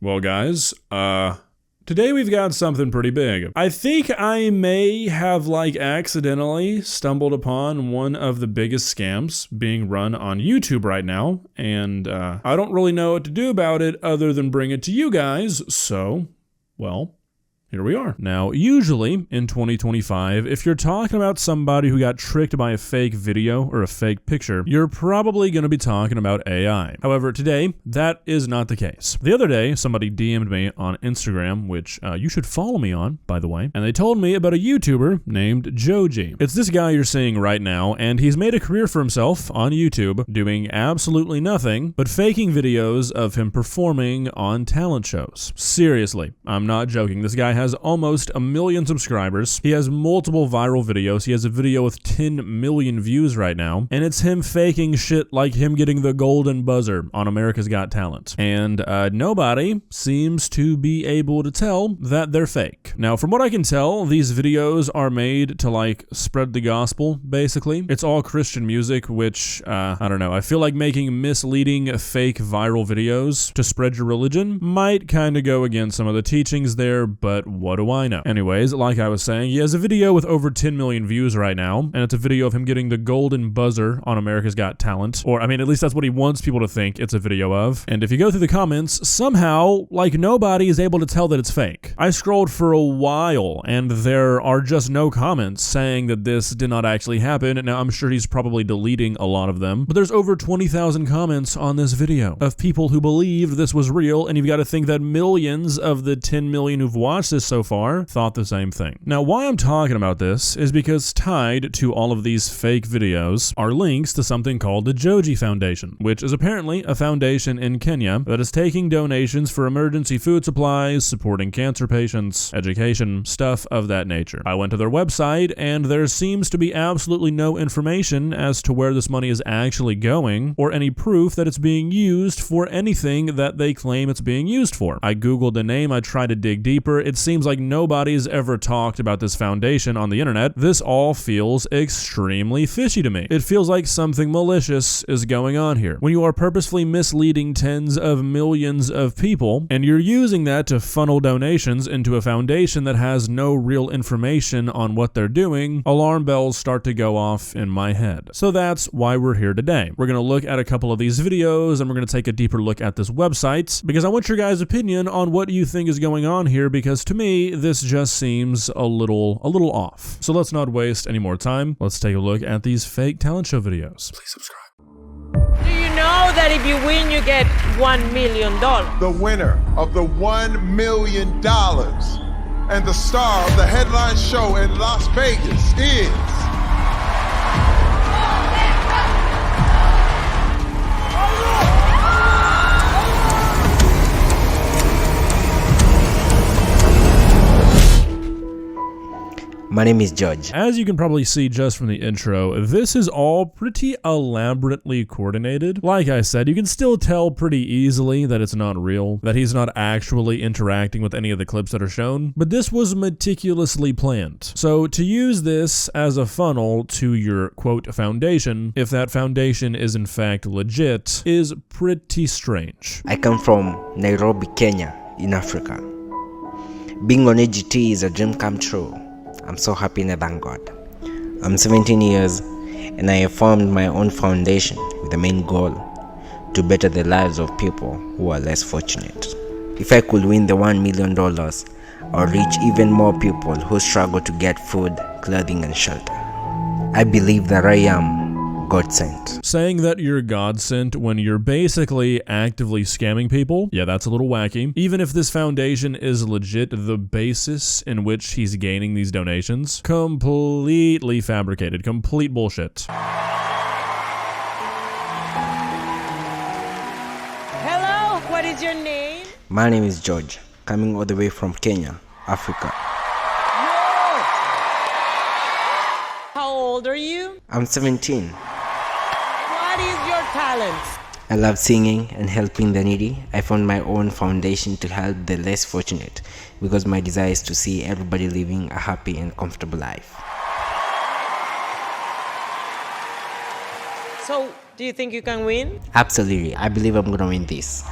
Well, guys, today we've got something pretty big. I think I may have accidentally stumbled upon one of the biggest scams being run on YouTube right now, and I don't really know what to do about it other than bring it to you guys, so, well, here we are. Now, usually in 2025, if you're talking about somebody who got tricked by a fake video or a fake picture, you're probably going to be talking about AI. However, today, that is not the case. The other day, somebody DM'd me on Instagram, which you should follow me on, by the way, and they told me about a YouTuber named JohGE. It's this guy you're seeing right now, and he's made a career for himself on YouTube doing absolutely nothing but faking videos of him performing on talent shows. Seriously, I'm not joking. This guy has almost 1 million subscribers. He has multiple viral videos. He has a video with 10 million views right now, and it's him faking shit like him getting the golden buzzer on America's Got Talent. And nobody seems to be able to tell that they're fake. Now, from what I can tell, these videos are made to spread the gospel, basically. It's all Christian music, which, I don't know, I feel like making misleading fake viral videos to spread your religion might kind of go against some of the teachings there, but what do I know? Anyways, like I was saying, he has a video with over 10 million views right now, and it's a video of him getting the golden buzzer on America's Got Talent. Or, I mean, at least that's what he wants people to think it's a video of. And if you go through the comments, somehow, nobody is able to tell that it's fake. I scrolled for a while, and there are just no comments saying that this did not actually happen. Now, I'm sure he's probably deleting a lot of them, but there's over 20,000 comments on this video of people who believed this was real, and you've got to think that millions of the 10 million who've watched this so far thought the same thing. Now, why I'm talking about this is because tied to all of these fake videos are links to something called the JohGE Foundation, which is apparently a foundation in Kenya that is taking donations for emergency food supplies, supporting cancer patients, education, stuff of that nature. I went to their website, and there seems to be absolutely no information as to where this money is actually going, or any proof that it's being used for anything that they claim it's being used for. I googled the name, I tried to dig deeper. It seems like nobody's ever talked about this foundation on the internet. This all feels extremely fishy to me. It feels like something malicious is going on here. When you are purposefully misleading tens of millions of people, and you're using that to funnel donations into a foundation that has no real information on what they're doing, alarm bells start to go off in my head. So that's why we're here today. We're going to look at a couple of these videos, and we're going to take a deeper look at this website, because I want your guys' opinion on what you think is going on here, because to me, this just seems a little off. So let's not waste any more time. Let's take a look at these fake talent show videos. Please subscribe. Do you know that if you win, you get $1 million? The winner of the $1 million and the star of the headline show in Las Vegas is... My name is JohGE. As you can probably see just from the intro, this is all pretty elaborately coordinated. Like I said, you can still tell pretty easily that it's not real, that he's not actually interacting with any of the clips that are shown, but this was meticulously planned. So to use this as a funnel to your quote foundation, if that foundation is in fact legit, is pretty strange. I come from Nairobi, Kenya, in Africa. Being on AGT is a dream come true. I'm so happy and I thank God. I'm 17 years and I have formed my own foundation with the main goal to better the lives of people who are less fortunate. If I could win the $1 million, I'll reach even more people who struggle to get food, clothing, and shelter. I believe that I am God sent. Saying that you're God sent when you're basically actively scamming people, yeah, that's a little wacky. Even if this foundation is legit, the basis in which he's gaining these donations, completely fabricated, complete bullshit. Hello, what is your name? My name is JohGE, coming all the way from Kenya, Africa. How old are you? I'm 17. What is your talent? I love singing and helping the needy. I found my own foundation to help the less fortunate because my desire is to see everybody living a happy and comfortable life. So, do you think you can win? Absolutely. I believe I'm gonna win this.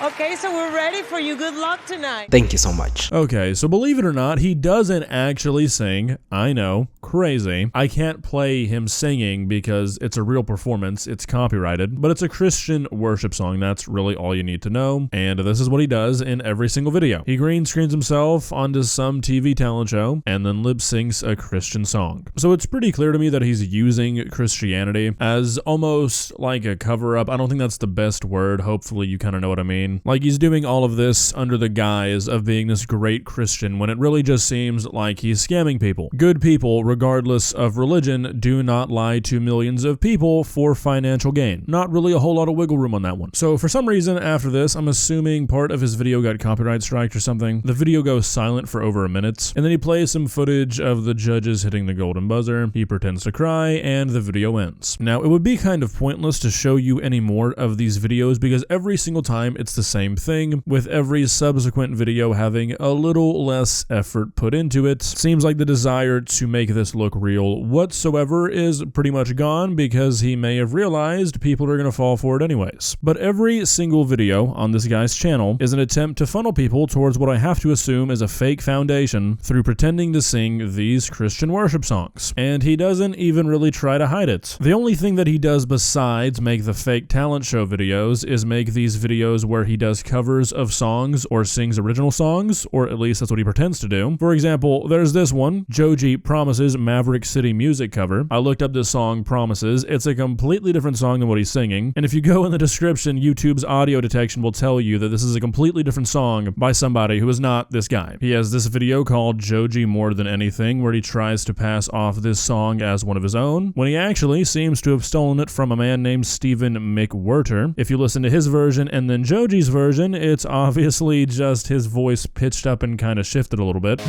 Okay, so we're ready for you. Good luck tonight. Thank you so much. Okay, so believe it or not, he doesn't actually sing. I know, crazy. I can't play him singing because it's a real performance. It's copyrighted, but it's a Christian worship song. That's really all you need to know. And this is what he does in every single video. He green screens himself onto some TV talent show and then lip syncs a Christian song. So it's pretty clear to me that he's using Christianity as almost like a cover up. I don't think that's the best word. Hopefully you kind of know what I mean. Like he's doing all of this under the guise of being this great Christian when it really just seems like he's scamming people. Good people, regardless of religion, do not lie to millions of people for financial gain. Not really a whole lot of wiggle room on that one. So for some reason after this, I'm assuming part of his video got copyright striked or something. The video goes silent for over a minute, and then he plays some footage of the judges hitting the golden buzzer. He pretends to cry, and the video ends. Now, it would be kind of pointless to show you any more of these videos because every single time it's the same thing, with every subsequent video having a little less effort put into it. Seems like the desire to make this look real whatsoever is pretty much gone because he may have realized people are going to fall for it anyways. But every single video on this guy's channel is an attempt to funnel people towards what I have to assume is a fake foundation through pretending to sing these Christian worship songs. And he doesn't even really try to hide it. The only thing that he does besides make the fake talent show videos is make these videos where he does covers of songs or sings original songs, or at least that's what he pretends to do. For example, there's this one, JohGE Promises Maverick City music cover. I looked up this song, Promises. It's a completely different song than what he's singing, and if you go in the description, YouTube's audio detection will tell you that this is a completely different song by somebody who is not this guy. He has this video called JohGE More Than Anything, where he tries to pass off this song as one of his own, when he actually seems to have stolen it from a man named Stephen McWhirter. If you listen to his version and then JohGE's version, it's obviously just his voice pitched up and kind of shifted a little bit.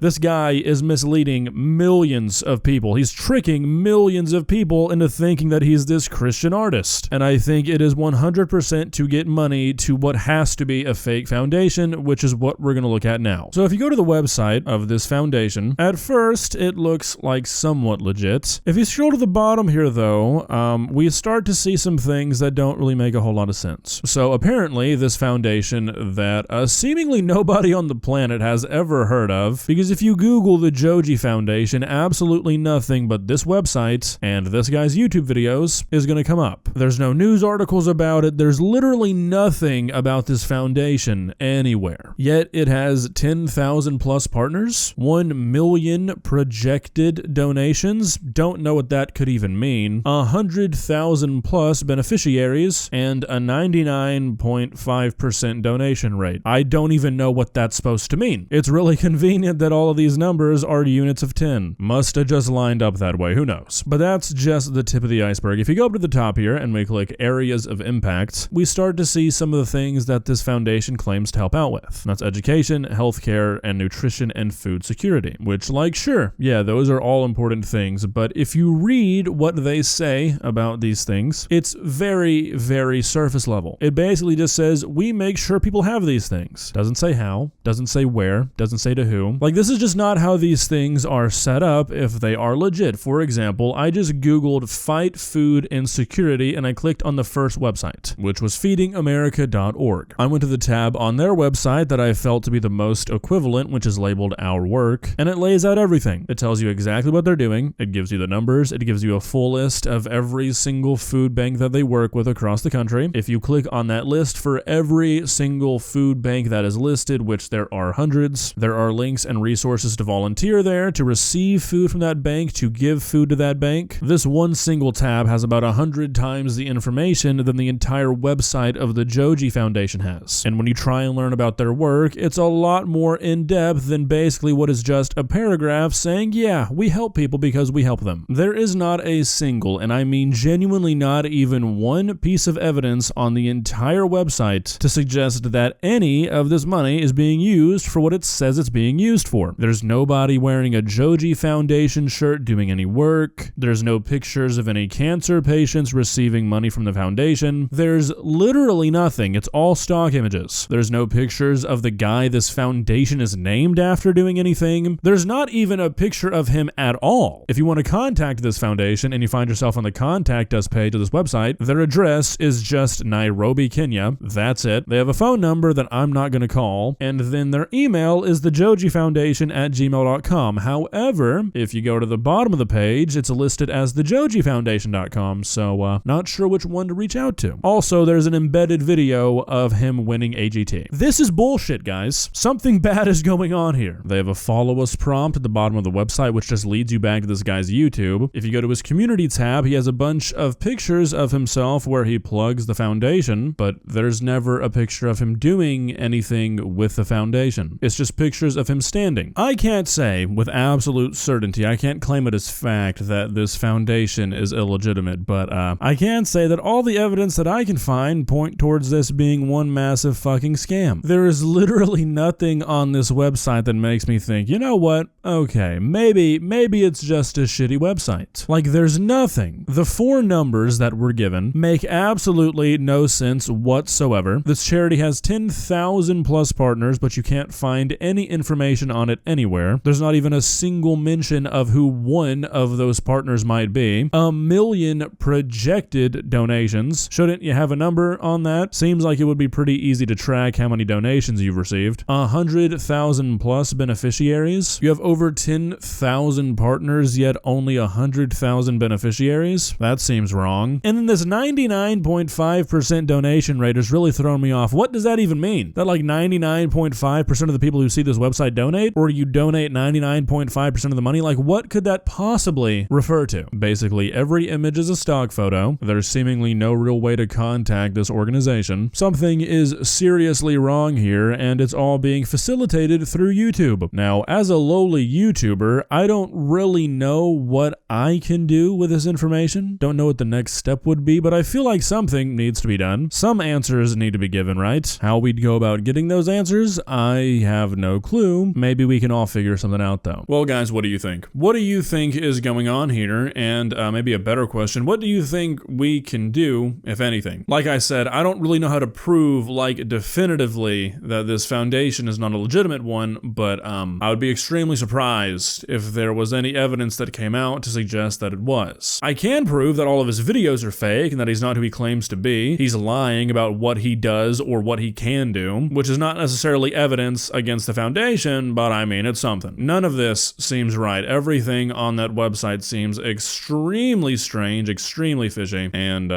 This guy is misleading millions of people. He's tricking millions of people into thinking that he's this Christian artist. And I think it is 100% to get money to what has to be a fake foundation, which is what we're going to look at now. So if you go to the website of this foundation, at first it looks like somewhat legit. If you scroll to the bottom here though, we start to see some things that don't really make a whole lot of sense. So apparently this foundation that seemingly nobody on the planet has ever heard of, because if you Google the JohGE Foundation, absolutely nothing but this website and this guy's YouTube videos is going to come up. There's no news articles about it. There's literally nothing about this foundation anywhere. Yet it has 10,000 plus partners, 1 million projected donations. Don't know what that could even mean. 100,000 plus beneficiaries and a 99.5% donation rate. I don't even know what that's supposed to mean. It's really convenient that all of these numbers are units of 10. Must have just lined up that way, who knows? But that's just the tip of the iceberg. If you go up to the top here and we click areas of impact, we start to see some of the things that this foundation claims to help out with. That's education, healthcare, and nutrition and food security, which, like, sure, yeah, those are all important things, but if you read what they say about these things, it's very, very surface level. It basically just says, we make sure people have these things. Doesn't say how, doesn't say where, doesn't say to who. Like, this is just not how these things are set up if they are legit. For example, I just Googled fight food insecurity and I clicked on the first website, which was feedingamerica.org. I went to the tab on their website that I felt to be the most equivalent, which is labeled Our Work, and it lays out everything. It tells you exactly what they're doing. It gives you the numbers. It gives you a full list of every single food bank that they work with across the country. If you click on that list for every single food bank that is listed, which there are hundreds, there are links and resources to volunteer there, to receive food from that bank, to give food to that bank. This one single tab has about 100 times the information than the entire website of the JohGE Foundation has. And when you try and learn about their work, it's a lot more in-depth than basically what is just a paragraph saying, yeah, we help people because we help them. There is not a single, and I mean genuinely not even one piece of evidence on the entire website to suggest that any of this money is being used for what it says it's being used for. anymore. There's nobody wearing a JohGE Foundation shirt doing any work. There's no pictures of any cancer patients receiving money from the foundation. There's literally nothing. It's all stock images. There's no pictures of the guy this foundation is named after doing anything. There's not even a picture of him at all. If you want to contact this foundation and you find yourself on the contact us page of this website, their address is just Nairobi, Kenya. That's it. They have a phone number that I'm not going to call, and then their email is thejohgefoundation@gmail.com. However, if you go to the bottom of the page, it's listed as thejohgefoundation.com, so not sure which one to reach out to. Also, there's an embedded video of him winning AGT. This is bullshit, guys. Something bad is going on here. They have a follow us prompt at the bottom of the website, which just leads you back to this guy's YouTube. If you go to his community tab, he has a bunch of pictures of himself where he plugs the foundation, but there's never a picture of him doing anything with the foundation. It's just pictures of him standing. I can't say with absolute certainty, I can't claim it as fact that this foundation is illegitimate, but I can say that all the evidence that I can find point towards this being one massive fucking scam. There is literally nothing on this website that makes me think, you know what? Okay, maybe it's just a shitty website. Like, there's nothing. The 4 numbers that were given make absolutely no sense whatsoever. This charity has 10,000 plus partners, but you can't find any information on it anywhere. There's not even a single mention of who one of those partners might be. 1 million projected donations. Shouldn't you have a number on that? Seems like it would be pretty easy to track how many donations you've received. 100,000 plus beneficiaries. You have over 10,000 partners, yet only 100,000 beneficiaries? That seems wrong. And then this 99.5% donation rate has really thrown me off. What does that even mean? That like 99.5% of the people who see this website donate? Or you donate 99.5% of the money? Like, what could that possibly refer to? Basically, every image is a stock photo. There's seemingly no real way to contact this organization. Something is seriously wrong here, and it's all being facilitated through YouTube. Now, as a lowly YouTuber, I don't really know what I can do with this information. Don't know what the next step would be, but I feel like something needs to be done. Some answers need to be given, right? How we'd go about getting those answers, I have no clue. Maybe we can all figure something out, though. Well, guys, what do you think? What do you think is going on here? And maybe a better question, what do you think we can do, if anything? Like I said, I don't really know how to prove, like, definitively that this foundation is not a legitimate one, but I would be extremely surprised if there was any evidence that came out to suggest that it was. I can prove that all of his videos are fake and that he's not who he claims to be. He's lying about what he does or what he can do, which is not necessarily evidence against the foundation, but I mean, it's something. None of this seems right. Everything on that website seems extremely strange, extremely fishy, and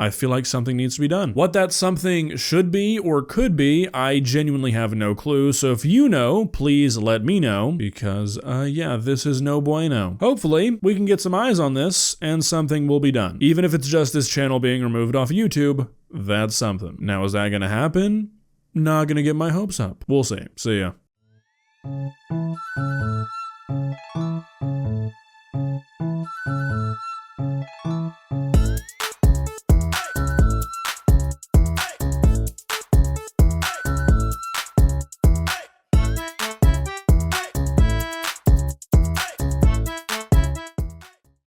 I feel like something needs to be done. What that something should be or could be, I genuinely have no clue. So if you know, please let me know, because yeah, this is no bueno. Hopefully, we can get some eyes on this and something will be done. Even if it's just this channel being removed off YouTube, that's something. Now, is that gonna happen? Not gonna get my hopes up. We'll see. See ya.